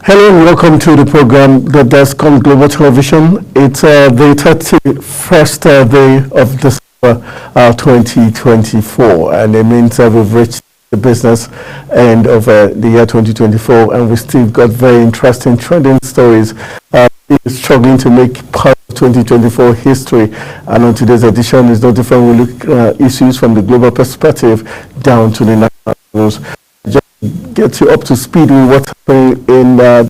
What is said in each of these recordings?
Hello and welcome to the program The Desk on Global Television. It's the 31st day of December 2024, and it means we've reached the business end of the year 2024, and we still got very interesting trending stories struggling to make part of 2024 history. And on today's edition is no different. We look at issues from the global perspective down to the national levels. Get you up to speed with what's happening in the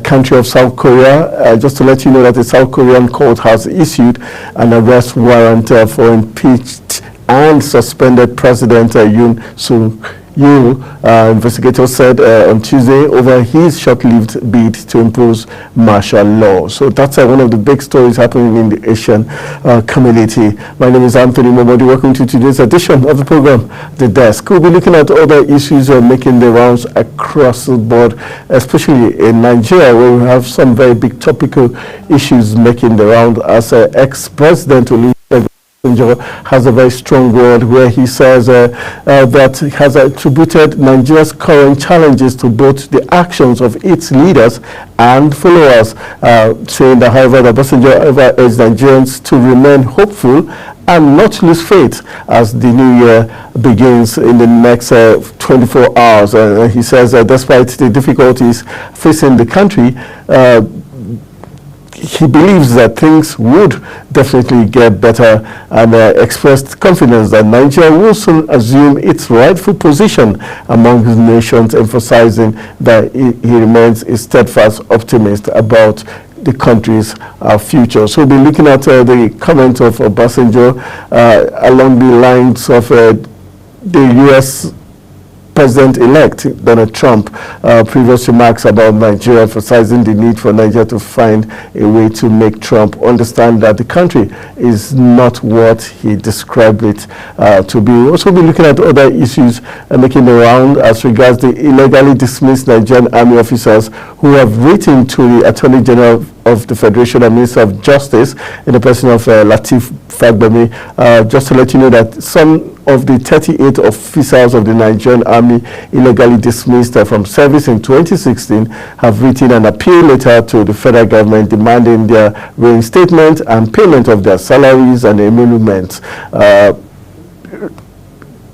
country of South Korea. Just to let you know that the South Korean court has issued an arrest warrant for impeached and suspended President Yoon Suk-yeol. Investigators said on Tuesday over his short-lived bid to impose martial law. So that's one of the big stories happening in the Asian community. My name is Anthony Momodi. Welcome to today's edition of the program, The Desk. We'll be looking at other issues making the rounds across the board, especially in Nigeria, where we have some very big topical issues making the round as ex-president Olusegun has a very strong word where he says that he has attributed Nigeria's current challenges to both the actions of its leaders and followers, saying that, however, that Obasanjo urged Nigerians to remain hopeful and not lose faith as the new year begins in the next 24 hours. He says despite the difficulties facing the country, he believes that things would definitely get better, and expressed confidence that Nigeria will soon assume its rightful position among the nations, emphasizing that he remains a steadfast optimist about the country's future. So we'll be looking at the comment of Obasanjo along the lines of the U.S. President-elect Donald Trump previous remarks about Nigeria, emphasizing the need for Nigeria to find a way to make Trump understand that the country is not what he described it to be. We'll also be looking at other issues making the round as regards the illegally dismissed Nigerian army officers who have written to the Attorney General of the Federation and Minister of Justice in the person of Lateef Fagbemi. Just to let you know that some of the 38 officers of the Nigerian Army illegally dismissed from service in 2016 have written an appeal letter to the federal government demanding their reinstatement and payment of their salaries and emoluments.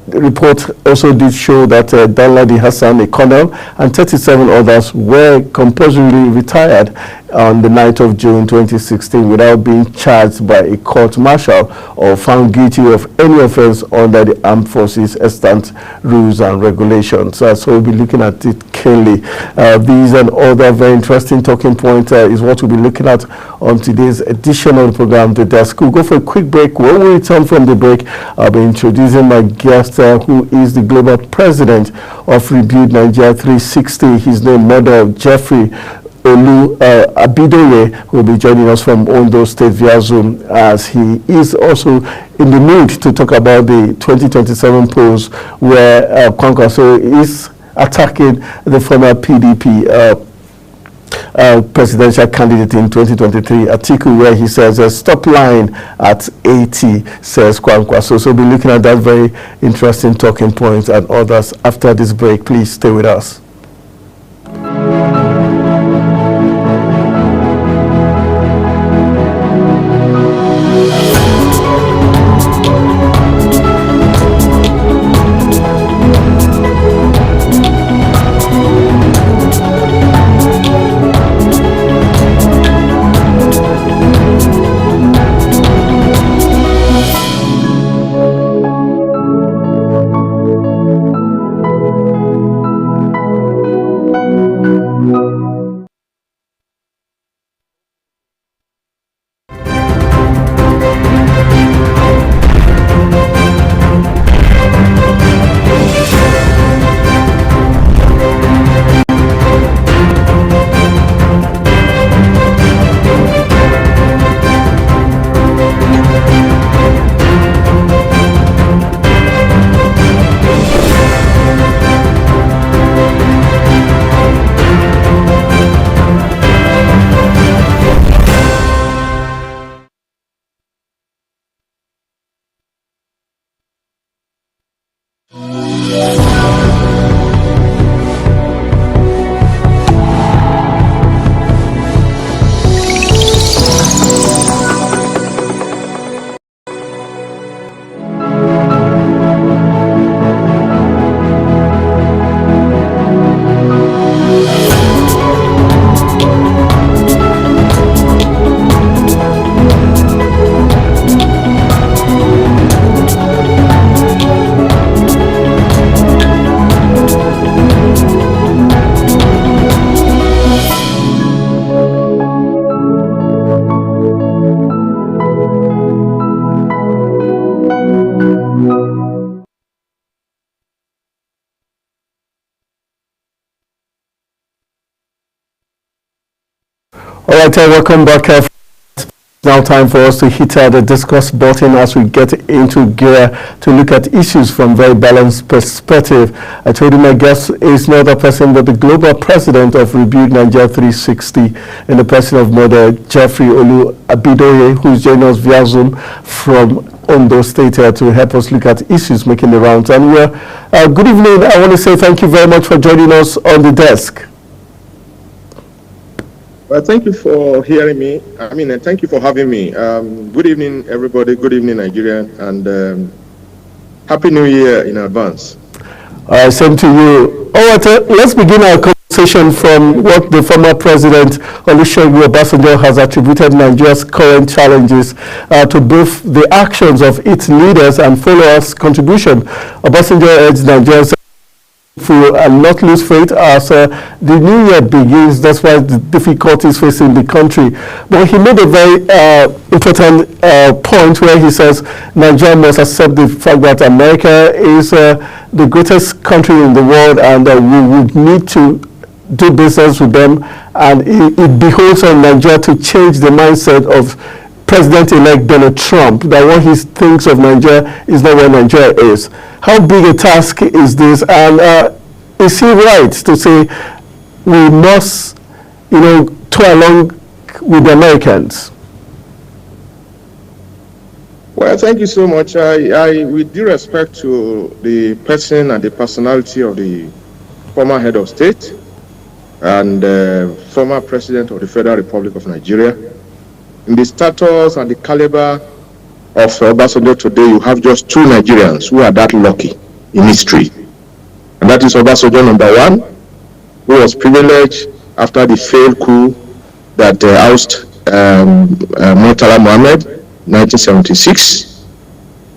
The report also did show that Danladi Hassan, a colonel, and 37 others were compulsorily retired on the 9th of June 2016 without being charged by a court-martial or found guilty of any offense under the Armed Forces extant rules and regulations. So we'll be looking at it keenly. These and other very interesting talking points is what we'll be looking at on today's edition of the program, The Desk. We'll go for a quick break. When we return from the break, I'll be introducing my guest who is the global president of Rebuild Nigeria 360. His name, Mother Jeffrey Olu Abidoye, will be joining us from Ondo State via Zoom, as he is also in the mood to talk about the 2027 polls where Kwankwaso is attacking the former PDP presidential candidate in 2023, Atiku, where he says stop lying at 80, says Kwankwaso. So we'll be looking at that very interesting talking points and others after this break. Please stay with us. All right, welcome back. Now time for us to hit the discuss button as we get into gear to look at issues from very balanced perspective. I told you my guest is no other person but the global president of Rebuild Nigeria 360 and the president of Mother, Jeffrey Olu Abidoye, who is joining us via Zoom from Ondo State to help us look at issues making the rounds. And good evening. I want to say thank you very much for joining us on the desk. Well, thank you for hearing me. And thank you for having me. Good evening, everybody. Good evening, Nigeria, and Happy New Year in advance. Same to you. All right, let's begin our conversation from what the former president, Olusegun Obasanjo, has attributed Nigeria's current challenges to both the actions of its leaders and followers' contribution. Obasanjo urged Nigerians and not lose faith as the new year begins. That's why the difficulties facing the country. But he made a very important point where he says Nigeria must accept the fact that America is the greatest country in the world, and we would need to do business with them, and it behoves on Nigeria to change the mindset of President-elect Donald Trump, that what he thinks of Nigeria is not where Nigeria is. How big a task is this, and is he right to say we must, tour along with the Americans? Well, thank you so much. I with due respect to the person and the personality of the former head of state and former president of the Federal Republic of Nigeria, in the status and the caliber of Obasanjo today, you have just two Nigerians who are that lucky in history. And that is Obasanjo number one, who was privileged after the failed coup that ousted Murtala Mohammed in 1976.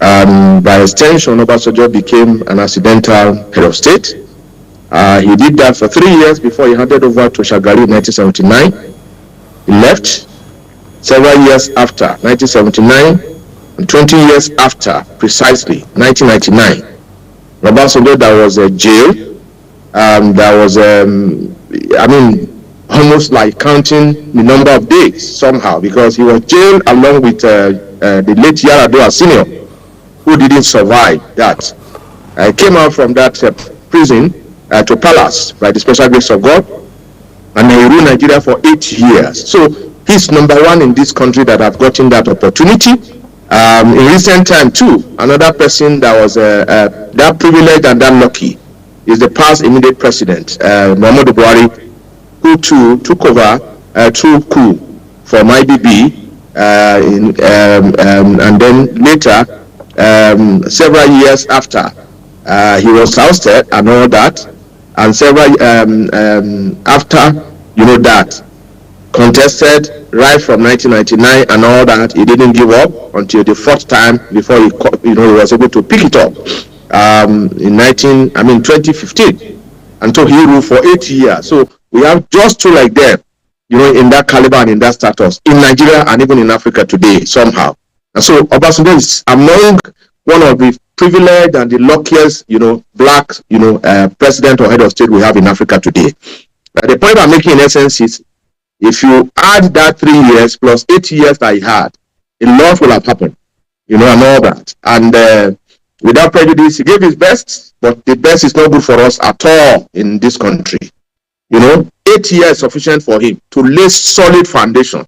And by extension, Obasanjo became an accidental head of state. He did that for 3 years before he handed over to Shagari in 1979. He left. Several years after, 1979, and 20 years after, precisely, 1999, Obasanjo, there was a jail, there was, almost like counting the number of days somehow, because he was jailed along with the late Yaradua Senior, who didn't survive that. Came out from that prison to Palace by the special grace of God, and he ruled Nigeria for 8 years. So he's number one in this country that have gotten that opportunity. In recent time too, another person that was that privileged and that lucky is the past immediate president, Muhammadu Buhari, who too took over through coup from IBB, and then later, several years after, he was ousted and all that, and several after, that, contested right from 1999 and all that. He didn't give up until the fourth time before he was able to pick it up in 2015, until he ruled for 8 years. So we have just two like them, in that caliber and in that status in Nigeria and even in Africa today somehow. And so Obasanjo is among one of the privileged and the luckiest, black, president or head of state we have in Africa today. The point I'm making in essence is, if you add that 3 years plus 8 years that he had, a lot will have happened, and all that. And without prejudice, he gave his best, but the best is not good for us at all in this country. 8 years sufficient for him to lay solid foundation.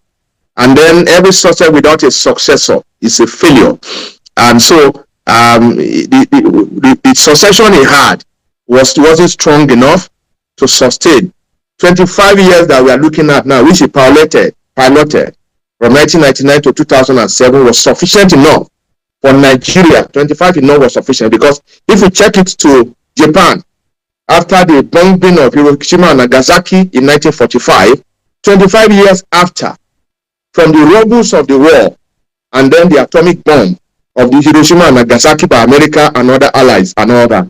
And then every success without a successor is a failure. And so the succession he had wasn't strong enough to sustain 25 years that we are looking at now, which he piloted from 1999 to 2007, was sufficient enough for Nigeria. 25 enough was sufficient, because if we check it to Japan, after the bombing of Hiroshima and Nagasaki in 1945, 25 years after, from the rubbles of the war and then the atomic bomb of the Hiroshima and Nagasaki by America and other allies and all that,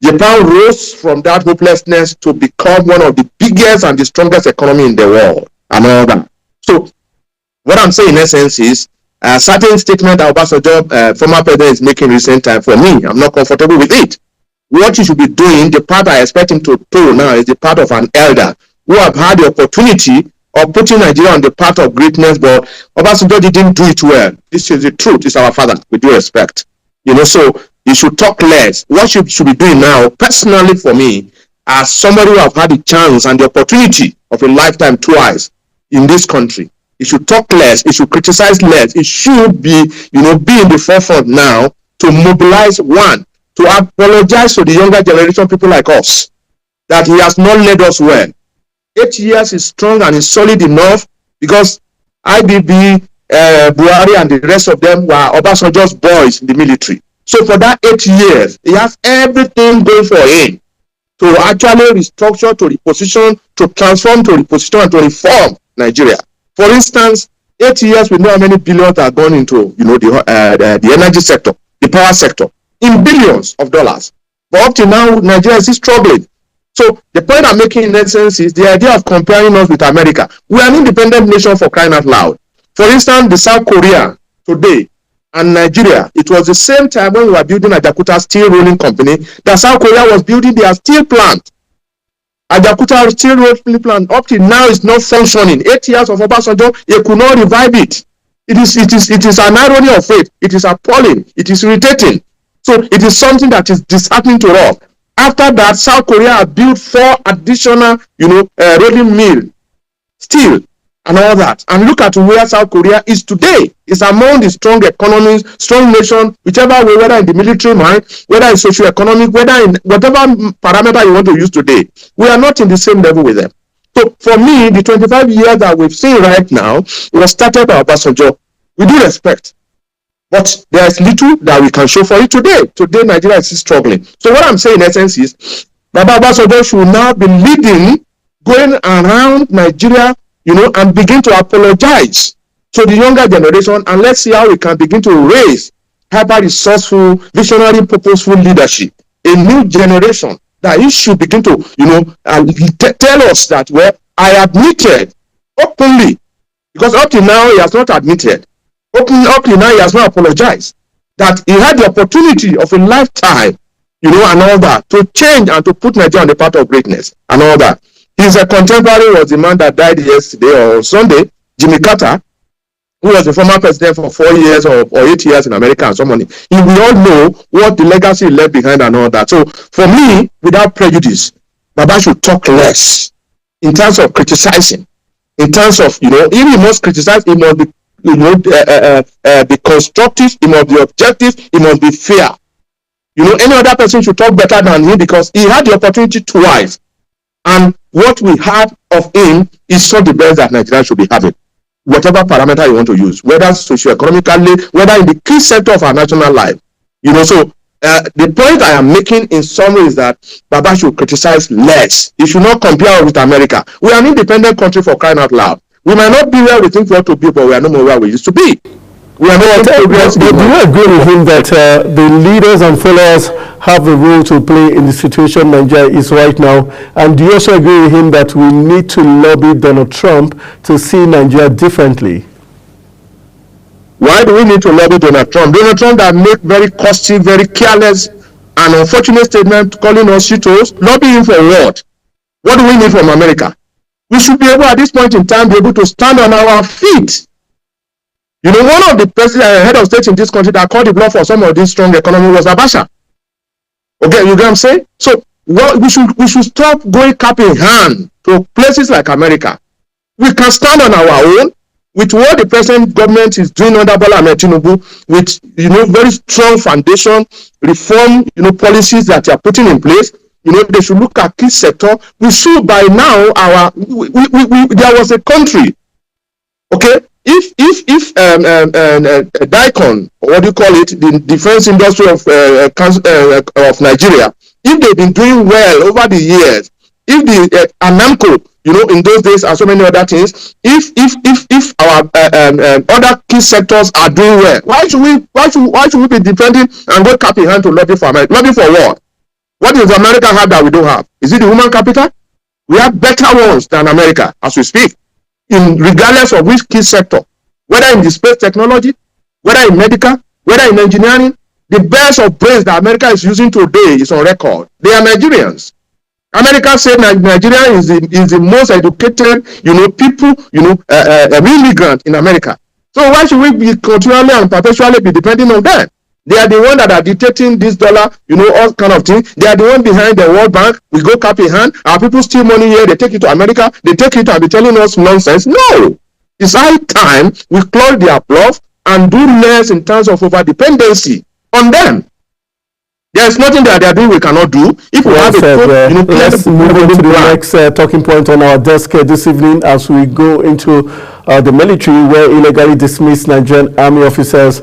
Japan rose from that hopelessness to become one of the biggest and the strongest economy in the world and all that. So what I'm saying in essence is a certain statement that Obasanjo, former president, is making recent time, for me, I'm not comfortable with it. What he should be doing, the part I expect him to do now, is the part of an elder who have had the opportunity or putting Nigeria on the path of greatness, but Obasanjo didn't do it well. This is the truth. It's our father, with due respect. So you should talk less. What you should be doing now, personally for me, as somebody who have had the chance and the opportunity of a lifetime twice in this country, it should talk less, it should criticize less, it should be, be in the forefront now to mobilize, one, to apologize to the younger generation, people like us, that he has not led us well. 8 years is strong and is solid enough, because IBB, Buhari and the rest of them were Obasanjo's boys in the military. So for that 8 years, he has everything going for him to actually restructure, to reposition, to transform, to reposition, and to reform Nigeria. For instance, 8 years, we know how many billions are gone into, the energy sector, the power sector, in billions of dollars. But up to now, Nigeria is still struggling. So the point I'm making in essence is the idea of comparing us with America. We are an independent nation, for crying out loud. For instance, the South Korea today and Nigeria, it was the same time when we were building Ajakuta Steel Rolling Company that South Korea was building their steel plant. Ajakuta Steel Rolling Plant up till now is not functioning. 8 years of Obasanjo, they could not revive it. It is an irony of fate. It is appalling. It is irritating. So it is something that is disheartening to us. After that, South Korea built 4 additional, rolling mill, steel, and all that. And look at where South Korea is today. It's among the strong economies, strong nation, whichever way, whether in the military mind, whether in socio-economic, whether in whatever parameter you want to use today. We are not in the same level with them. So for me, the 25 years that we've seen right now was started by Obasanjo. We do respect. But there is little that we can show for it today. Today, Nigeria is still struggling. So what I'm saying in essence is, Baba Obasanjo should now be leading, going around Nigeria, and begin to apologize to the younger generation, and let's see how we can begin to raise hyper-resourceful, visionary, purposeful leadership. A new generation that he should begin to, tell us that, well, I admitted openly, because up to now he has not admitted. Up till now, he has not apologized that he had the opportunity of a lifetime, and all that, to change and to put Nigeria on the path of greatness and all that. His contemporary was the man that died yesterday or Sunday, Jimmy Carter, who was the former president for 4 years or 8 years in America and so on. We all know what the legacy left behind and all that. So for me, without prejudice, Baba should talk less in terms of criticizing, in terms of, if he must criticize, he must be be constructive, he must be objective, he must be fair. Any other person should talk better than him, because he had the opportunity twice. And what we had of him is not the best that Nigeria should be having. Whatever parameter you want to use, whether socioeconomically, whether in the key sector of our national life. So the point I am making in summary is that Baba should criticize less. He should not compare with America. We are an independent country, for crying out loud. We might not be where we think we ought to be, but we are no more where we used to be. We are not progress. But do you agree with him that the leaders and followers have a role to play in the situation Nigeria is right now? And do you also agree with him that we need to lobby Donald Trump to see Nigeria differently? Why do we need to lobby Donald Trump? Donald Trump that make very costly, very careless, and unfortunate statement calling us shitos. Lobby him for what? What do we need from America? We should be able, at this point in time, be able to stand on our feet. One of the head of state in this country that called the blow for some of this strong economy was Abacha. Okay, you get what I'm saying? So we should stop going cap in hand to places like America. We can stand on our own with what the present government is doing under Bola Ahmed Tinubu, with very strong foundation, reform, policies that they are putting in place. They should look at key sector. We should by now there was a country. Okay, if DICON, what do you call it, the defense industry of Nigeria, if they've been doing well over the years, if the Anamco, in those days and so many other things, if our other key sectors are doing well, why should we be defending and go cap in hand to lobby for America? Lobby for what? What does America have that we don't have? Is it the human capital? We have better ones than America as we speak, regardless of which key sector, whether in the space technology, whether in medical, whether in engineering. The best of brains that America is using today is on record. They are Nigerians. America said Nigeria is the most educated, people, immigrant in America. So why should we be continually and perpetually be depending on them? They are the one that are dictating this dollar, all kind of things. They are the one behind the World Bank. We go cap in hand. Our people steal money here. They take it to America. They take it and be telling us nonsense. No. It's high time we close their bluff and do less in terms of over dependency on them. There's nothing that they are doing we cannot do. If we have let's move on to the next talking point on our desk this evening as we go into the military, where illegally dismissed Nigerian Army officers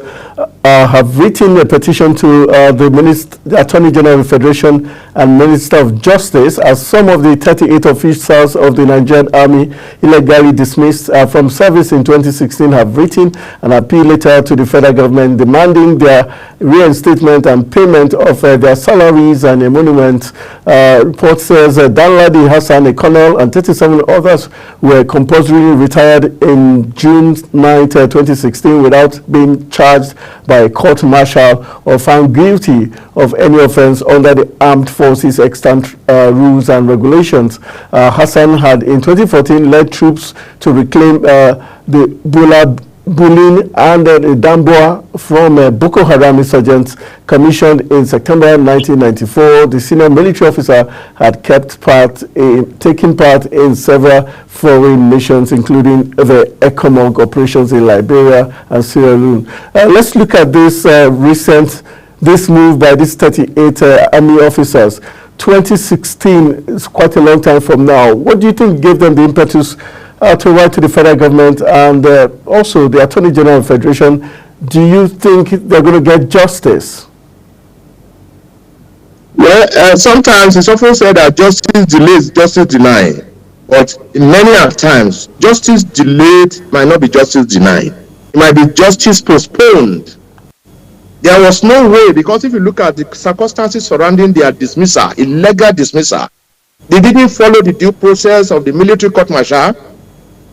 have written a petition to the Attorney General of the Federation and Minister of Justice, as some of the 38 officers of the Nigerian Army illegally dismissed from service in 2016 have written an appeal letter to the federal government demanding their reinstatement and payment of their salaries and emoluments. Report says Danladi Hassan, a colonel, and 37 others were compulsorily retired in June 9, 2016 without being charged by a court-martial or found guilty of any offense under the Armed Forces Extant rules and regulations. Hassan had in 2014 led troops to reclaim the Bulin and the Damboa from Boko Haram insurgents commissioned in September 1994. The senior military officer had taken part in several foreign missions, including the ECOMOG operations in Liberia and Sierra Leone. Let's look at this this move by these 38 army officers. 2016 is quite a long time from now. What do you think gave them the impetus to write to the federal government and also the Attorney General of the Federation? Do you think they're going to get justice? Well, sometimes it's often said that justice delays, justice denied. But many times, justice delayed might not be justice denied. It might be justice postponed. There was no way, because if you look at the circumstances surrounding their dismissal, illegal dismissal, they didn't follow the due process of the military court-martial.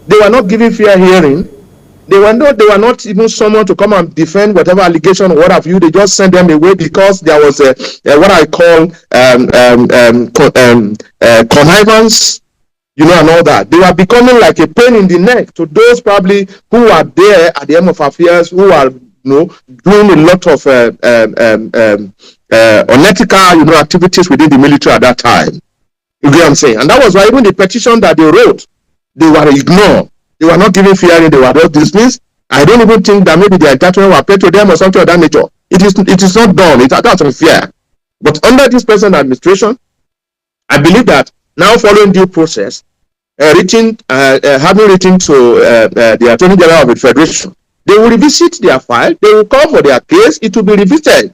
They were not given fair hearing. They were not even summoned to come and defend whatever allegation or what have you. They just sent them away because there was what I call connivance, and all that. They were becoming like a pain in the neck to those probably who are there at the end of affairs, who are doing a lot of unethical activities within the military at that time. You get what I'm saying? And that was why even the petition that they wrote, they were ignored. They were not given fair hearing. They were not dismissed. I don't even think that maybe the entitlement were paid to them or something of that nature. It is not done. That's unfair. But under this present administration, I believe that now following due process, having written to the Attorney General of the Federation, they will revisit their file. They will call for their case. It will be revisited.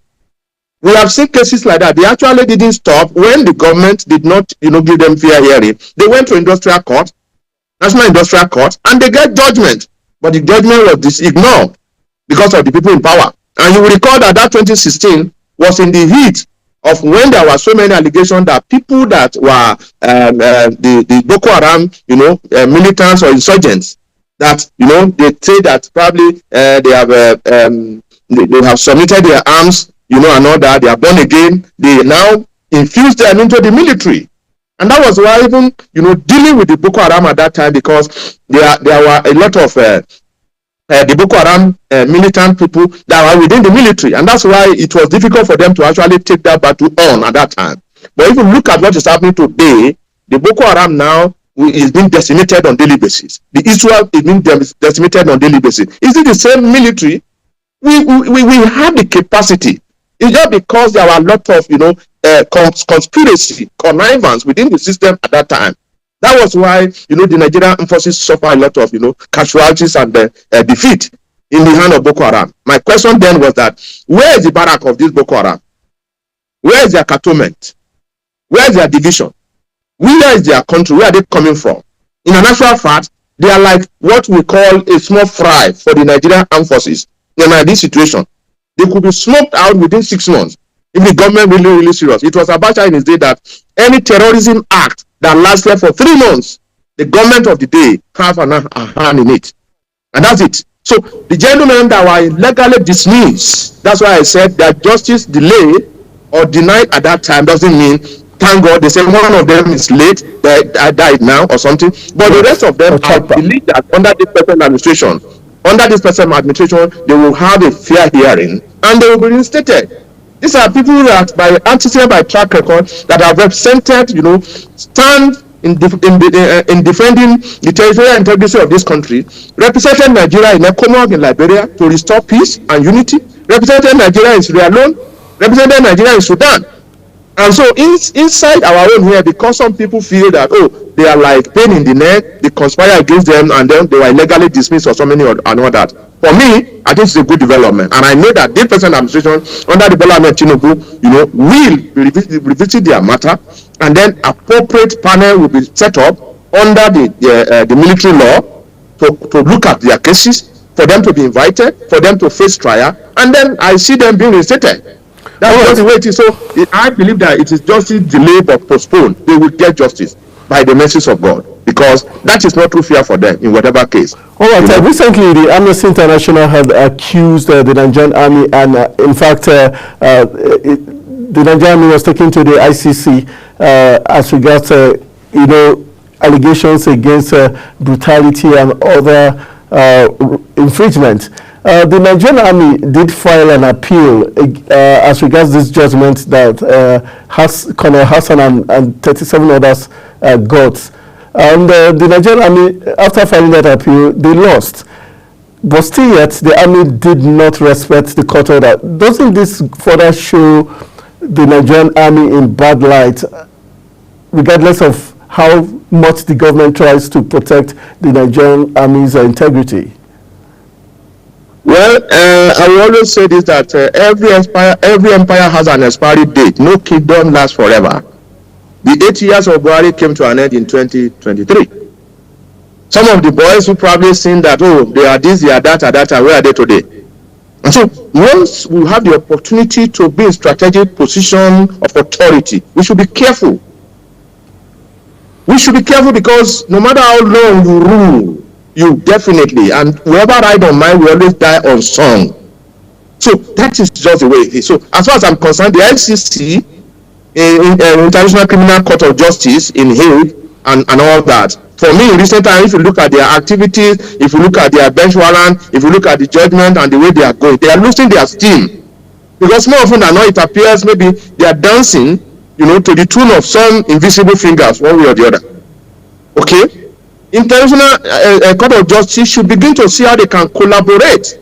We have seen cases like that. They actually didn't stop when the government did not, give them fair hearing. They went to industrial court, National Industrial Court, and they get judgment. But the judgment was ignored because of the people in power. And you will recall that 2016 was in the heat of when there were so many allegations that people that were the Boko Haram, militants or insurgents, that they say that probably they have submitted their arms, and all that. They are born again. They now infuse them into the military. And that was why even, dealing with the Boko Haram at that time, because there were a lot of the Boko Haram militant people that were within the military. And that's why it was difficult for them to actually take that battle on at that time. But if you look at what is happening today, the Boko Haram now is being decimated on daily basis. The Israel is being decimated on daily basis. Is it the same military? We have the capacity. It's just because there were a lot of, conspiracy, connivance within the system at that time. That was why, the Nigerian forces suffer a lot of, casualties and defeat in the hand of Boko Haram. My question then was that, where is the barrack of this Boko Haram? Where is their cantonment? Where is their division? Where is their country? Where are they coming from? In a natural fact, they are like what we call a small fry for the Nigerian armed forces. In this situation, they could be smoked out within 6 months if the government really serious. It was Abacha in his day that any terrorism act that lasted for 3 months, the government of the day have a hand in it. And that's it. So the gentlemen that were illegally dismissed, that's why I said that justice delayed or denied at that time doesn't mean thank God, they say one of them is late, that died now or something. But the rest of them, I believe that under this present administration, they will have a fair hearing and they will be reinstated. These are people that, by antecedent, by track record, that have represented, stand in defending the territorial integrity of this country, represented Nigeria in ECOMOG in Liberia to restore peace and unity, represented Nigeria in Sierra Leone, represented Nigeria in Sudan. And so inside our own here, because some people feel that, they are like pain in the neck, they conspire against them, and then they were illegally dismissed or so many and all that. For me, I think it's a good development. And I know that this present administration, under the Bola Ahmed Tinubu, will revisit their matter, and then appropriate panel will be set up under the military law to look at their cases, for them to be invited, for them to face trial, and then I see them being reinstated. That's just the way it is. So I believe that it is justice delayed but postponed. They will get justice by the mercies of God, because that is not true fear for them in whatever case. All right. Recently, the Amnesty International had accused the Nigerian army, and in fact, the Nigerian army was taken to the ICC as regards, allegations against brutality and other infringement. The Nigerian army did file an appeal as regards this judgment that Colonel Hassan and 37 others got. And the Nigerian army, after filing that appeal, they lost. But still yet, the army did not respect the court order. Doesn't this further show the Nigerian army in bad light, regardless of how much the government tries to protect the Nigerian army's integrity? Well, I will always say this, that every empire has an expiry date. No kingdom lasts forever. The 8 years of Buhari came to an end in 2023. Some of the boys who probably seen that, they are this, they are that, where are they today? And so once we have the opportunity to be in strategic position of authority, we should be careful. We should be careful, because no matter how long you rule, you definitely, and whoever ride on mine will always die unsung. So that is just the way it is. So as far as I'm concerned, the ICC, International Criminal Court of Justice in Hague, and all that, for me in recent times, if you look at their activities, if you look at their bench warrant, if you look at the judgment and the way they are going, they are losing their steam. Because more often than not, it appears maybe they are dancing, to the tune of some invisible fingers, one way or the other. Okay? International Court of Justice should begin to see how they can collaborate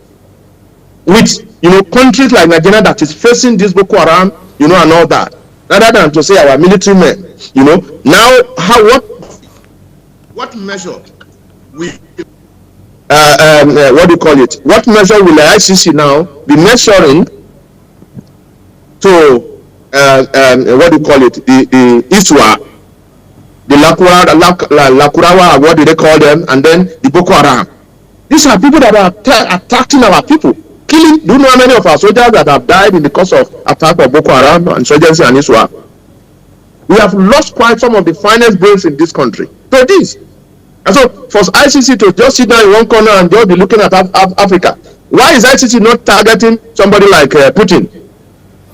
with countries like Nigeria that is facing this Boko Haram, and all that, rather than to say our military men. Now what measure we what do you call it? What measure will the ICC now be measuring to what do you call it? The ISWA, the Lakurawa, what do they call them, and then the Boko Haram. These are people that are attacking our people, killing. Do you know how many of our soldiers that have died in the course of attack of Boko Haram, insurgency, and ISWA? We have lost quite some of the finest brains in this country to this. And so for ICC to just sit down in one corner and just be looking at Africa, why is ICC not targeting somebody like Putin,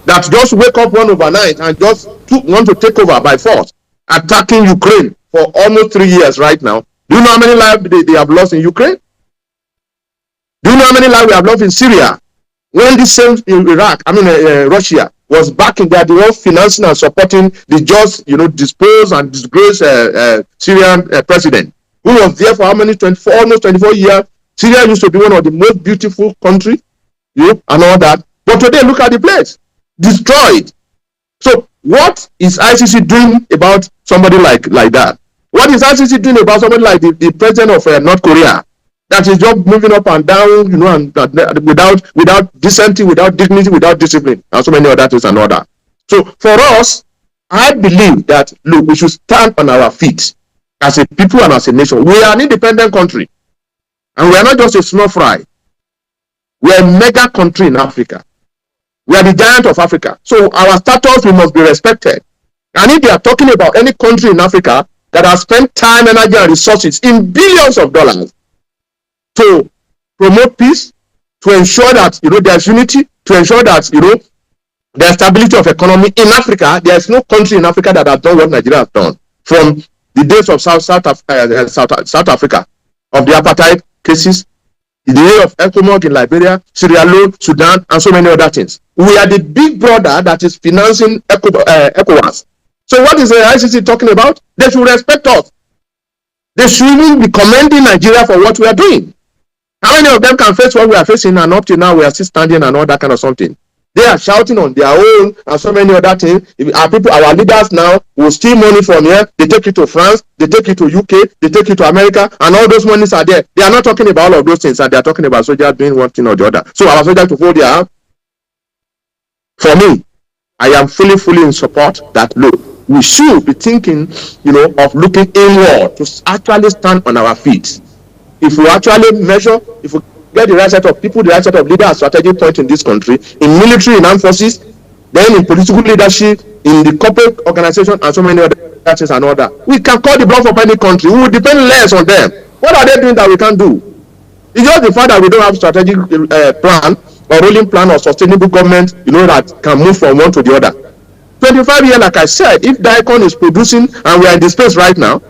that just wake up one overnight and just want to take over by force, attacking Ukraine for almost 3 years right now? Do you know how many lives they have lost in Ukraine? Do you know how many lives we have lost in Syria? When the same Iraq, Russia, was backing that, they were financing and supporting the just, disposed and disgraced Syrian president, who was there for how many, almost 24 years. Syria used to be one of the most beautiful countries, and all that. But today, look at the place, destroyed. So what is ICC doing about somebody like that? What is ICC doing about somebody like the president of North Korea, that is just moving up and down, and without decency, without dignity, without discipline, and so many other things and all that. So for us, I believe that, look, we should stand on our feet as a people and as a nation. We are an independent country, and we are not just a small fry. We are a mega country in Africa. We are the giant of Africa. So our status, we must be respected. And if they are talking about any country in Africa that has spent time, energy, and resources in billions of dollars to promote peace, to ensure that there's unity, to ensure that the stability of economy in Africa. There is no country in Africa that has done what Nigeria has done from the days of South Africa, of the apartheid cases, the day of ECOMOG in Liberia, Sierra Leone, Sudan, and so many other things. We are the big brother that is financing ECOWAS. So what is the ICC talking about? They should respect us. They shouldn't be commending Nigeria for what we are doing. How many of them can face what we are facing, and up to now we are still standing and all that kind of something? They are shouting on their own and so many other things. Our people, our leaders now will steal money from here. They take it to France, they take it to UK, they take it to America, and all those monies are there. They are not talking about all of those things, and they are talking about soldiers doing one thing or the other. So our soldiers to hold their hand. For me, I am fully in support that, look, we should be thinking, of looking inward to actually stand on our feet. If we actually measure, if we get the right set of people, the right set of leaders at strategic point in this country, in military, in armed forces, then in political leadership, in the corporate organization, and so many other things and all that, we can call the bluff of any country. We will depend less on them. What are they doing that we can't do? It's just the fact that we don't have strategic plan or rolling plan or sustainable government, that can move from one to the other. 25 years, like I said, if DICON is producing and we are in the space right now,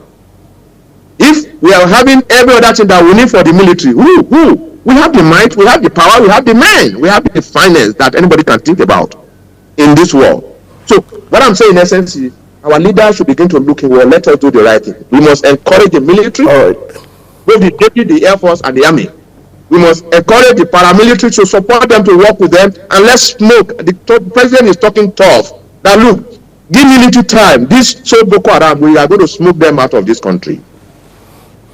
if we are having every other thing that we need for the military, we have the might, we have the power, we have the men, we have the finance that anybody can think about in this world. So what I'm saying in essence is our leaders should begin to look inward. Let us do the right thing. We must encourage the military, both the Navy, the Air Force, and the Army. We must encourage the paramilitary to support them, to work with them, and let's smoke. The president is talking tough. That look, give me little time. This so Boko Haram, we are going to smoke them out of this country.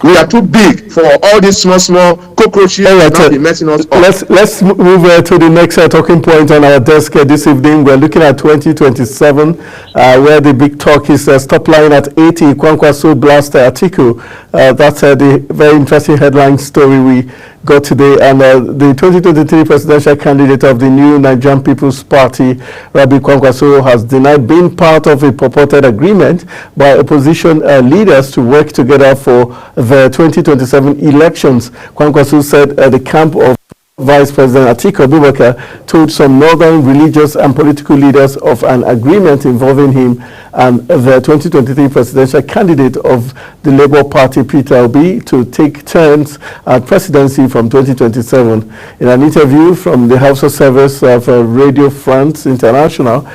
We are too big for all these small cockroaches not be messing us up. Let's move to the next talking point on our desk this evening. We're looking at 2027, where the big talk is stop lying at 80. Kwankwaso blast Atiku. That's the very interesting headline story we got today. And the 2023 presidential candidate of the new Nigerian People's Party, Rabi Kwankwaso, has denied being part of a purported agreement by opposition leaders to work together for the 2027 elections. Kwankwaso said the camp of Vice President Atiku Abubakar told some northern religious and political leaders of an agreement involving him and the 2023 presidential candidate of the Labour Party, Peter Obi, to take turns at presidency from 2027. In an interview from the House of Service of Radio France International,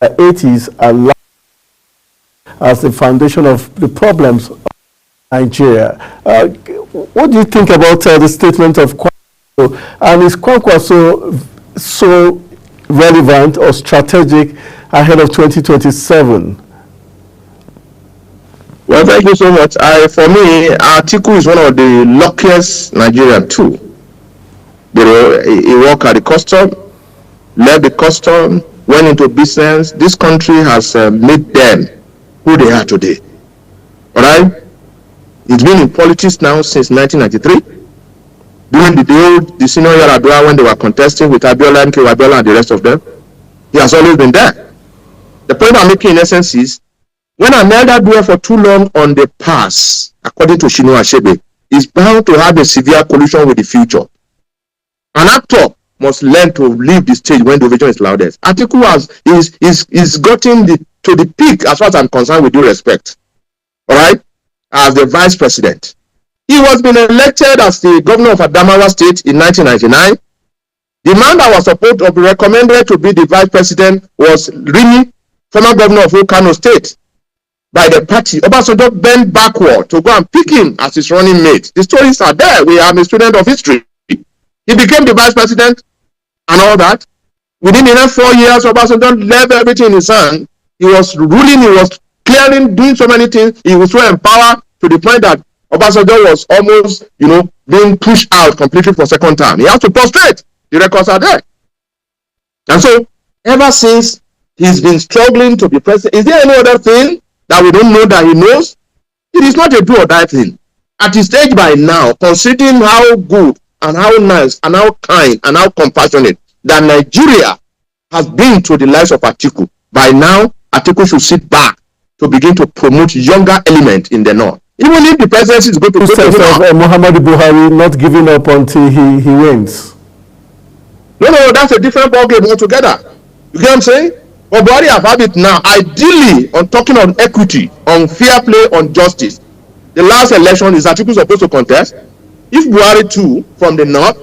80s are as the foundation of the problems of Nigeria. What do you think about the statement of Kwankwaso? And is Kwankwaso so relevant or strategic ahead of 2027? Well, thank you so much. For me, Atiku is one of the luckiest Nigerian too. He worked at the custom, left the custom, went into business. This country has made them who they are today. All right? He's been in politics now since 1993. During the senior Yaradua, when they were contesting with Abiola, MK Abiola, and the rest of them, he has always been there. The point I'm making in essence is, when an elder dwells for too long on the past, according to Chinua Achebe, is bound to have a severe collision with the future. An actor must learn to leave the stage when the vision is loudest. Atiku is gotten to the peak, as far as I'm concerned, with due respect. All right? As the vice president. He was being elected as the governor of Adamawa State in 1999. The man that was supposed to be recommended to be the vice president was Rimi, former governor of Kano State, by the party. Obasanjo bent backward to go and pick him as his running mate. The stories are there. We are a student of history. He became the vice president and all that. Within the next 4 years, Obasanjo left everything in his hand. He was ruling, he was clearing, doing so many things. He was so empowered to the point that Obasanjo was almost, being pushed out completely for second time. He has to prostrate. The records are there. And so, ever since, he's been struggling to be president. Is there any other thing that we don't know that he knows? It is not a do or die thing. At his stage by now, considering how good and how nice and how kind and how compassionate that Nigeria has been to the lives of Atiku, by now, Atiku should sit back to begin to promote younger element in the north. Even if the presidency is going to go to Muhammadu Buhari not giving up until he wins. No, that's a different ballgame altogether. You get what I'm saying? But Buhari have had it now. Ideally, on talking on equity, on fair play, on justice, the last election is Atiku supposed to contest. If Buhari too, from the north,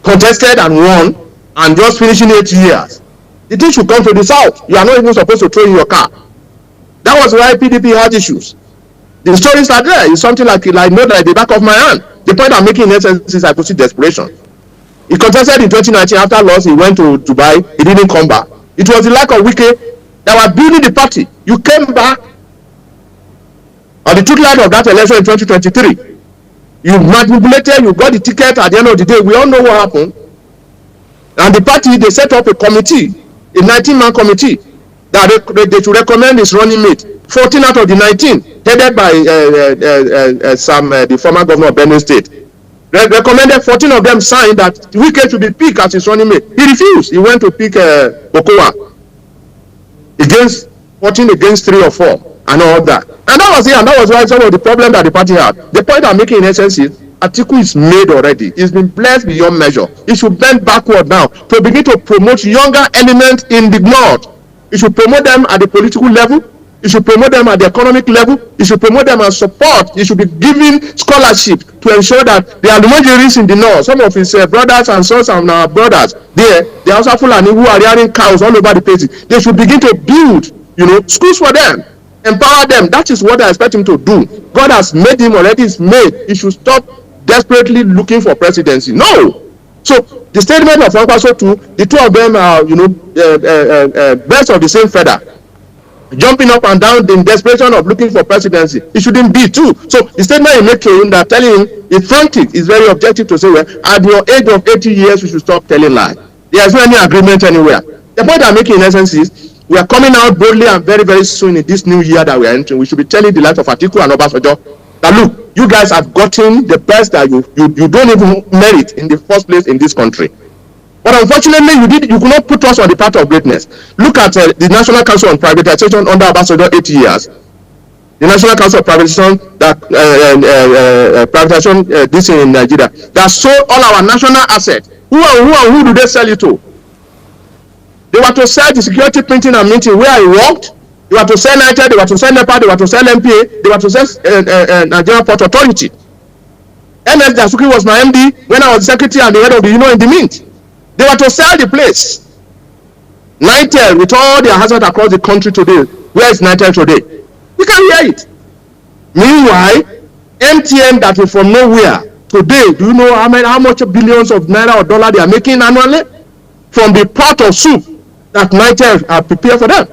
contested and won, and just finishing 8 years, the thing should come to the south. You are not even supposed to throw in your car. That was why PDP had issues. The stories are there. It's something like I know that at the back of my hand. The point I'm making in essence is I could see desperation. He contested in 2019. After loss, he went to Dubai. He didn't come back. It was the lack of Wike that was building the party. You came back on the truth light of that election in 2023. You manipulated, you got the ticket. At the end of the day, we all know what happened. And the party, they set up a committee, a 19-man committee, that they should recommend his running mate. 14 out of the 19, headed by Sam, the former governor of Benue State. Recommended 14 of them signed that Wike should be picked as his running mate. He refused. He went to pick Okowa against 14 against 3 or 4 and all that. And that was it. And that was why some of the problem that the party had. The point I'm making in essence is Atiku is made already. He's been blessed beyond measure. He should bend backward now to begin to promote younger elements in the north. He should promote them at the political level. You should promote them at the economic level. You should promote them as support. You should be giving scholarship to ensure that the Alumojiris in the north, some of his brothers and sons and our brothers, they are also Fulani who are rearing cows all over the place. They should begin to build, schools for them, empower them. That is what I expect him to do. God has made him already. He's made. He should stop desperately looking for presidency. No. So the statement of Kwankwaso too, the two of them are, birds of the same feather. Jumping up and down in desperation of looking for presidency. It shouldn't be too. So the statement you make to him that telling him it's frantic is very objective to say, well, at your age of 80 years, you should stop telling lies. There's no any agreement anywhere. The point I'm making in essence is we are coming out boldly and very, very soon in this new year that we are entering. We should be telling the likes of Atiku and Obasanjo that look, you guys have gotten the best that you don't even merit in the first place in this country. But unfortunately, you could not put us on the path of greatness. Look at the National Council on Privatization under Obasanjo 8 years. The National Council of Privatization this in Nigeria that sold all our national assets. Who do they sell it to? They were to sell the security printing and minting where I worked. They were to sell NITED, they were to sell NEPA, they were to sell MPA, they were to sell Nigerian Port Authority. NS Dasuki was my MD when I was secretary and the head of the union in the mint. They were to sell the place. NITEL, with all their hazards across the country today, where is NITEL today? You can hear it. Meanwhile, MTN that is from nowhere, today, do you know how much billions of naira or dollar they are making annually? From the pot of soup that NITEL are prepared for them.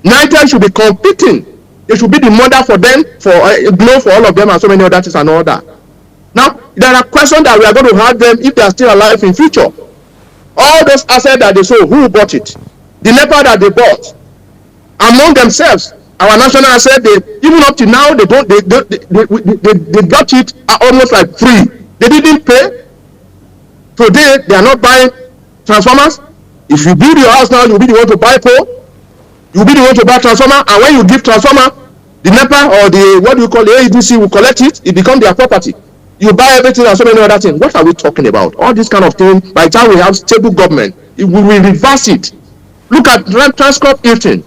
NITEL should be competing. They should be the mother for them, for Glow for all of them and so many other things and all that. Now, there are questions that we are going to have them if they are still alive in future. All those assets that they sold, who bought it? The NEPA that they bought among themselves, our national asset, even up to now, they got it almost like free. They didn't pay. Today, they are not buying transformers. If you build your house now, you'll be the one to buy pole. You'll be the one to buy transformer. And when you give transformer, the NEPA or the AEDC will collect it. It becomes their property. You buy everything and so many other things. What are we talking about? All this kind of thing. By the time we have stable government, we will reverse it. Look at Transcorp Hilton.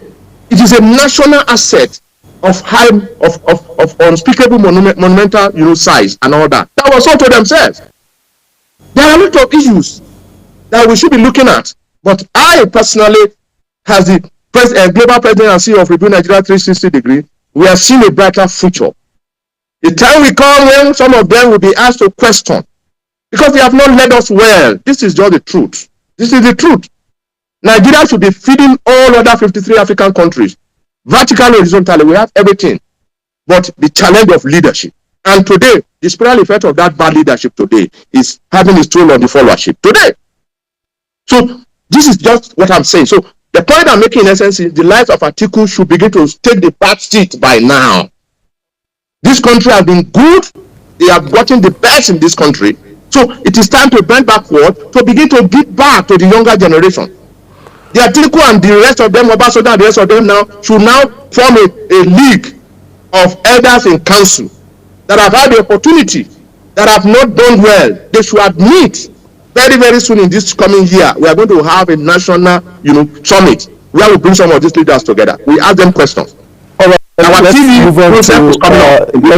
It is a national asset of unspeakable monumental size and all that. That was all to themselves. There are a lot of issues that we should be looking at. But I personally, as the global president and CEO of Rebuild Nigeria 360 degree, we are seeing a brighter future. The time will come when some of them will be asked to question because they have not led us well. This is just the truth. This is the truth. Nigeria should be feeding all other 53 African countries. Vertically, horizontally, we have everything. But the challenge of leadership. And today, the spiral effect of that bad leadership today is having its toll on the followership today. So this is just what I'm saying. So the point I'm making in essence is the life of Atiku should begin to take the back seat by now. This country has been good. They have gotten the best in this country. So it is time to bend backward to begin to give back to the younger generation. The Atiku and the rest of them, Obasanjo and the rest of them now, should now form a league of elders in council that have had the opportunity, that have not done well. They should admit very, very soon in this coming year, we are going to have a national, summit where we bring some of these leaders together. We ask them questions. All right. Let's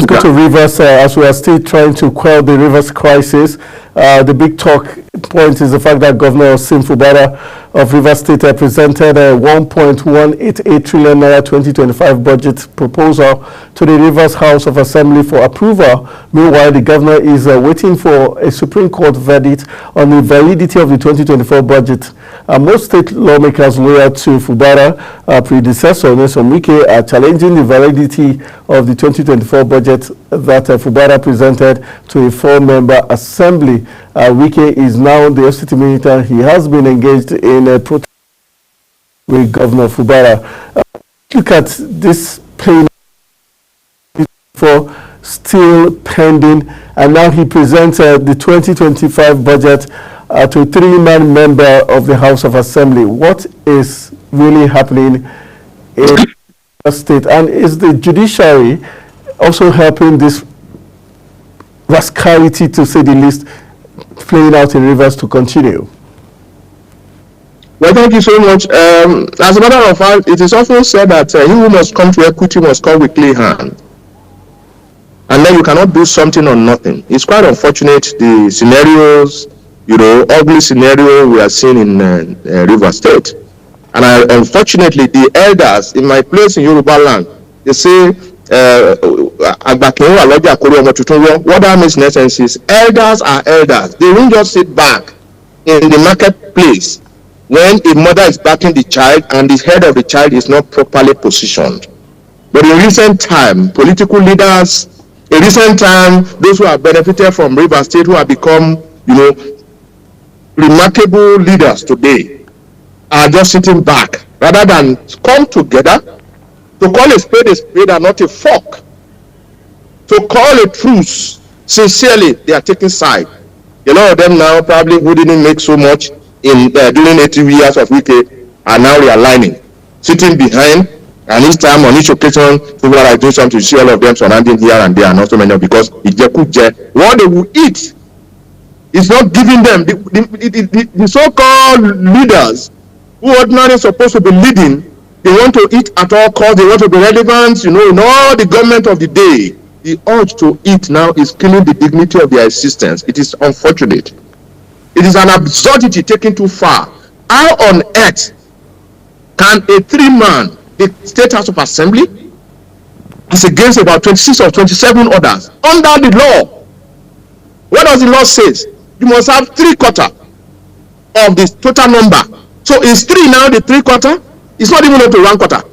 go to Rivers as we are still trying to quell the Rivers crisis. The big talk point is the fact that Governor Sim Fubara of Rivers State presented a 1.188 trillion naira 2025 budget proposal to the Rivers House of Assembly for approval. Meanwhile, the governor is waiting for a Supreme Court verdict on the validity of the 2024 budget. Most state lawmakers loyal to Fubara, predecessor Nelson Wike, are challenging the validity of the 2024 budget that Fubara presented to a 4-member assembly. Wike is now the FCT minister. He has been engaged in a protest with Governor Fubara. Look at this plain for still pending, and now he presents the 2025 budget to a 3-man member of the House of Assembly. What is really happening in the state, and is the judiciary also helping this rascality, to say the least, playing out in Rivers to continue? Well, thank you so much. As a matter of fact, it is often said that he who must come to equity must come with clean hand. And then you cannot do something or nothing. It's quite unfortunate, the scenarios, ugly scenario we are seeing in Rivers State. And unfortunately, the elders in my place in Yoruba land, they say, what that means in essence is elders are elders. They won't just sit back in the marketplace when a mother is backing the child and the head of the child is not properly positioned. But in recent time, political leaders, those who have benefited from Rivers State, who have become, remarkable leaders today, are just sitting back rather than come together to call a spade and not a fork. To call a truce sincerely, they are taking side. A lot of them now, probably who didn't make so much in during 80 years of Wike, are now realigning, sitting behind, and each time on each occasion, people are doing something. You see all of them surrounding here and there, and not so many, because what they will eat is not giving them. The so-called leaders who ordinarily supposed to be leading, they want to eat at all costs. They want to be relevant, in all the government of the day. The urge to eat now is killing the dignity of their existence. It is unfortunate. It is an absurdity taken too far. How on earth can a 3-man, the State House of Assembly, is against about 26 or 27 others under the law? What does the law say? You must have 3/4 of the total number. So is 3 now the 3/4? It's not even up to 1/4.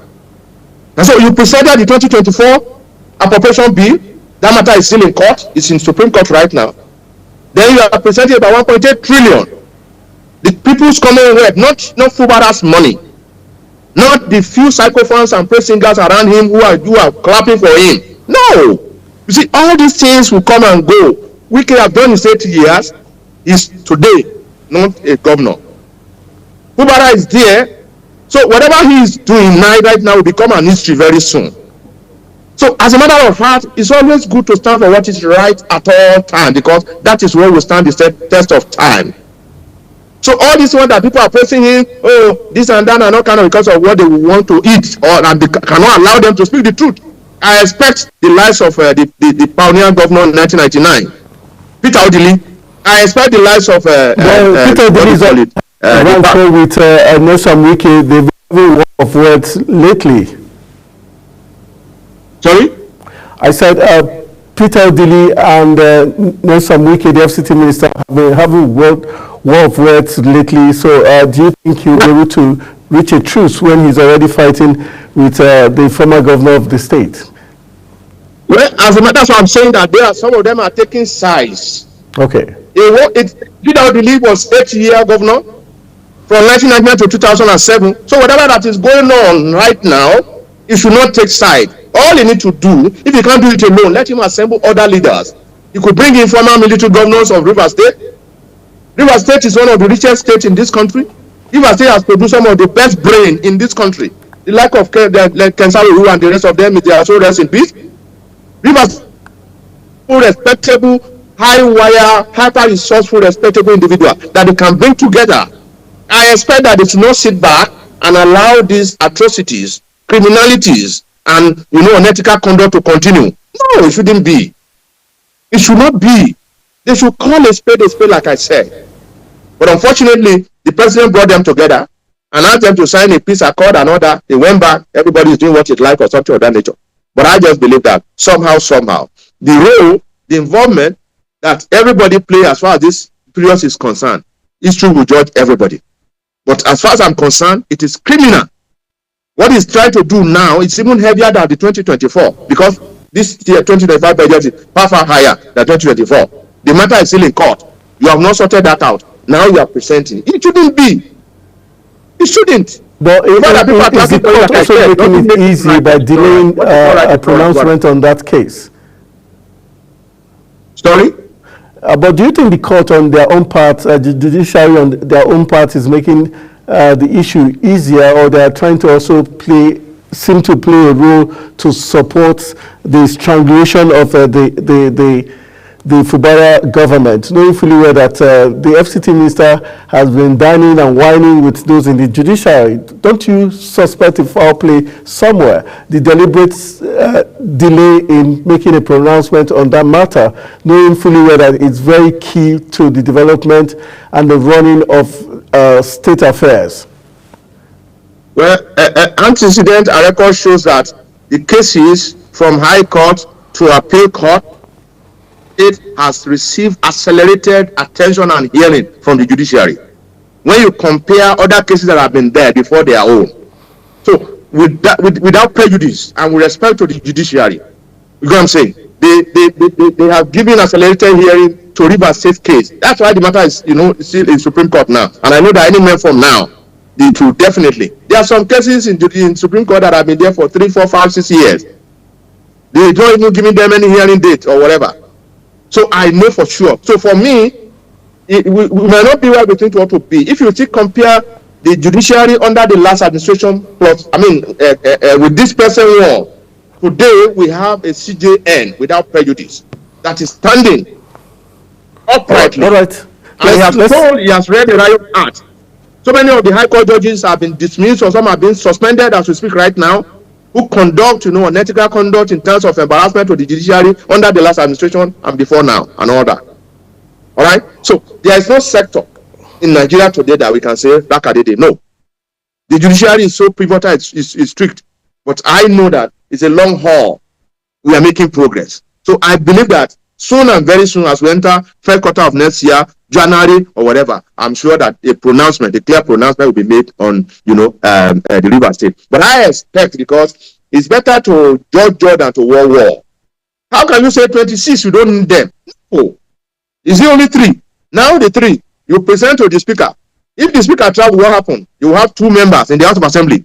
And so you presented the 2024 appropriation bill. That matter is still in court. It's in Supreme Court right now. Then you are presenting about 1.8 trillion. The People's Commonwealth, not Fubara's money, not the few psychophants and praise singers around him who are clapping for him. No. You see, all these things will come and go. Wike have done his 8 years. Is today not a governor. Fubara is there. So whatever he is doing right now will become an history very soon. So as a matter of fact, it's always good to stand for what is right at all times, because that is where we stand the test of time. So all this one that people are praising him, this and that, and all kind of, because of what they want to eat, and they cannot allow them to speak the truth. I expect the lives of the pioneer governor in 1999, Peter Odili. I expect the lives of Peter Odili is with Nelson Wike. They've been war of words lately. Sorry? I said Peter Odili and Nelson Wike, the FCT minister, have been having war of words lately. So do you think he'll be able to reach a truce when he's already fighting with the former governor of the state? Well, as a matter, that's what I'm saying, that some of them are taking sides. Okay. Peter Odili was 8-year governor from 1999 to 2007. So whatever that is going on right now, he should not take side. All he needs to do, if he can't do it alone, let him assemble other leaders. He could bring in former military governors of Rivers State. Rivers State is one of the richest states in this country. Rivers State has produced some of the best brain in this country. The lack of Kensaru and the rest of them, they are so rest in peace. Rivers, respectable high-wire, hyper-resourceful, respectable individual that they can bring together. I expect that they should not sit back and allow these atrocities, criminalities, and unethical conduct to continue. No, it shouldn't be. It should not be. They should call a spade, like I said. But unfortunately, the president brought them together and asked them to sign a peace accord and all that. They went back. Everybody is doing what it like or something of that nature. But I just believe that somehow, the role, the involvement that everybody play as far as this period is concerned, history will judge everybody. But as far as I'm concerned, it is criminal. What he's trying to do now is even heavier than the 2024 because this year 2025 budget is far higher than 2024. The matter is still in court. You have not sorted that out. Now you are presenting. It shouldn't be. It shouldn't. But is the court also making it easy by delaying a pronouncement on that case? Sorry? But do you think the court on their own part, the judiciary on their own part is making the issue easier, or they are trying to also seem to play a role to support the strangulation of the Fubara government, knowing fully well that the FCT minister has been dining and whining with those in the judiciary? Don't you suspect a foul play somewhere? The deliberate delay in making a pronouncement on that matter, knowing fully well that it's very key to the development and the running of state affairs? Well, antecedent record shows that the cases from High Court to Appeal Court, it has received accelerated attention and hearing from the judiciary. When you compare other cases that have been there before their own. So without prejudice and with respect to the judiciary, you know what I'm saying? They have given accelerated hearing to Rivers State case. That's why the matter is, still in Supreme Court now. And I know that any man from now, it will definitely. There are some cases in Supreme Court that have been there for 3, 4, 5, 6 years. They don't even give them any hearing date or whatever. So I know for sure. So for me, we might not be where we think we ought to be. If you still compare the judiciary under the last administration plus, with this person war, today we have a CJN without prejudice that is standing uprightly. All right. And he has read the Riot Act. So many of the High Court judges have been dismissed, or some have been suspended as we speak right now, who conduct, unethical conduct in terms of embarrassment to the judiciary under the last administration and before now, and all that. All right? So there is no sector in Nigeria today that we can say, Rakadede. No. The judiciary is so pivotal, it's strict. But I know that it's a long haul. We are making progress. So I believe that soon and very soon, as we enter first quarter of next year, January or whatever, I'm sure that a clear pronouncement will be made on, the Rivers State. But I expect, because it's better to judge than to war. How can you say 26, you don't need them? No. Is it only 3? Now the 3, you present to the speaker. If the speaker travel, what happen? You have 2 members in the House of Assembly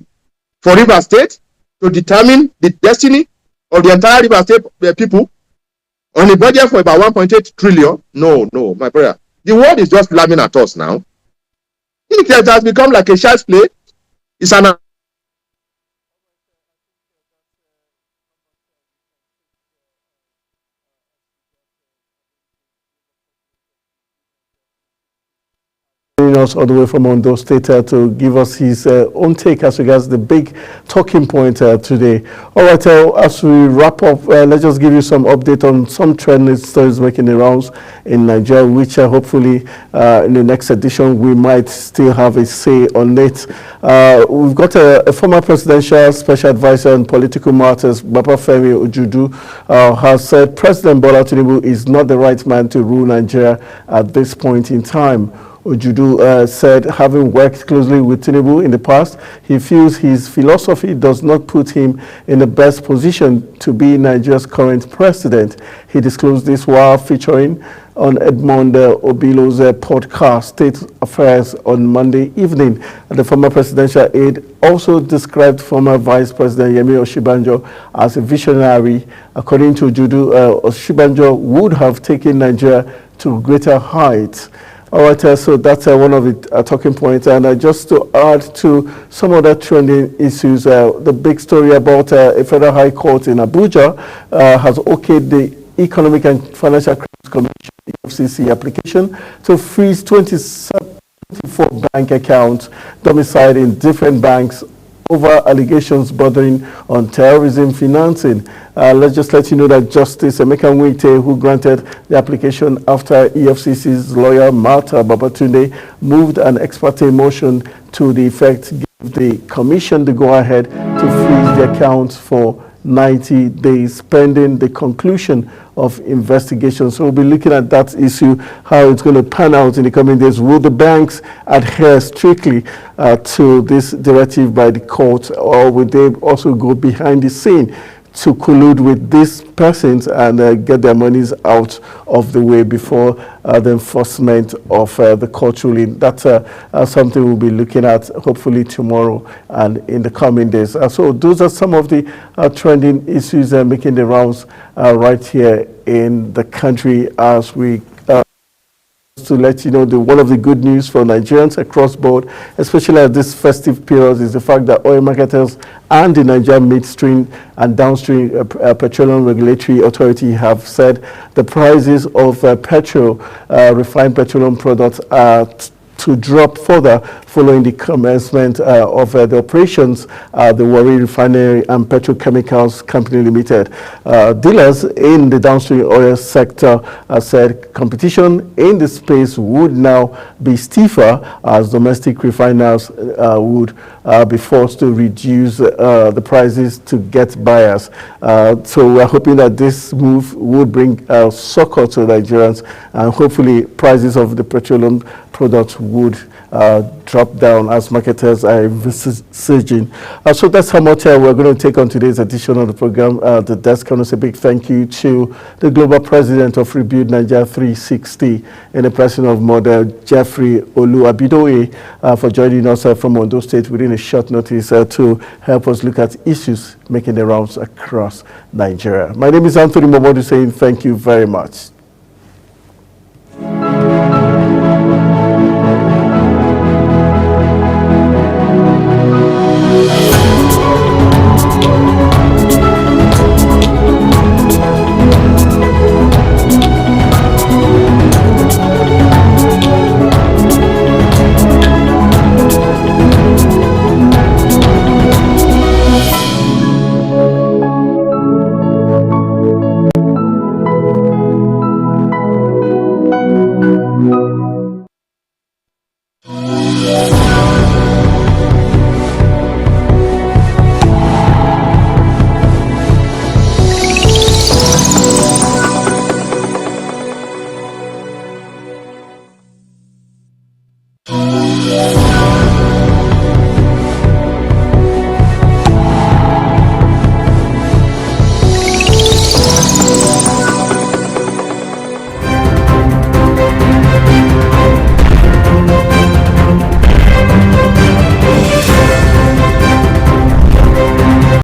for Rivers State to determine the destiny of the entire Rivers State people on a budget for about 1.8 trillion. No, my brother. The world is just laughing at us now. It has become like a child's play. It's an us all the way from Ondo State to give us his own take as regards the big talking point today. All right, as we wrap up, let's just give you some update on some trending stories making the rounds in Nigeria, which hopefully in the next edition we might still have a say on it. We've got a former presidential special advisor on political matters, Babafemi Ojudu, has said President Bola Tinubu is not the right man to rule Nigeria at this point in time. Ojudu said, having worked closely with Tinubu in the past, he feels his philosophy does not put him in the best position to be Nigeria's current president. He disclosed this while featuring on Edmond Obilo's podcast, State Affairs, on Monday evening. The former presidential aide also described former Vice President Yemi Osinbajo as a visionary. According to Ojudu, Osinbajo would have taken Nigeria to greater heights. All right, so that's one of the talking points. And just to add to some other trending issues, the big story about a federal high court in Abuja has okayed the Economic and Financial Crimes Commission FCC application to freeze 24 bank accounts domiciled in different banks over allegations bordering on terrorism financing. Let's just let you know that Justice Emeka Nwite, who granted the application after EFCC's lawyer Martha Babatunde moved an ex parte motion to the effect gave the commission the go-ahead to freeze the accounts for 90 days pending the conclusion of investigation. So we'll be looking at that issue, how it's going to pan out in the coming days. Will the banks adhere strictly to this directive by the court, or will they also go behind the scene to collude with these persons and get their monies out of the way before the enforcement of the court ruling? That's something we'll be looking at hopefully tomorrow and in the coming days. So those are some of the trending issues making the rounds right here in the country as we to let you know one of the good news for Nigerians across board, especially at this festive period, is the fact that oil marketers and the Nigerian midstream and downstream petroleum regulatory authority have said the prices of refined petroleum products are to drop further following the commencement of the operations the Warri Refinery and Petrochemicals Company Limited. Dealers in the downstream oil sector said competition in the space would now be stiffer as domestic refiners would be forced to reduce the prices to get buyers. So we're hoping that this move would bring succor to Nigerians, and hopefully prices of the petroleum products would drop down as marketers are envisaging. So that's how much we're going to take on today's edition of the program. The desk. I want to say a big thank you to the global president of Rebuild Nigeria 360 and the president of Model, Jeffrey Oluwabidoye, for joining us from Ondo State within a short notice to help us look at issues making the rounds across Nigeria. My name is Anthony Momodu saying thank you very much.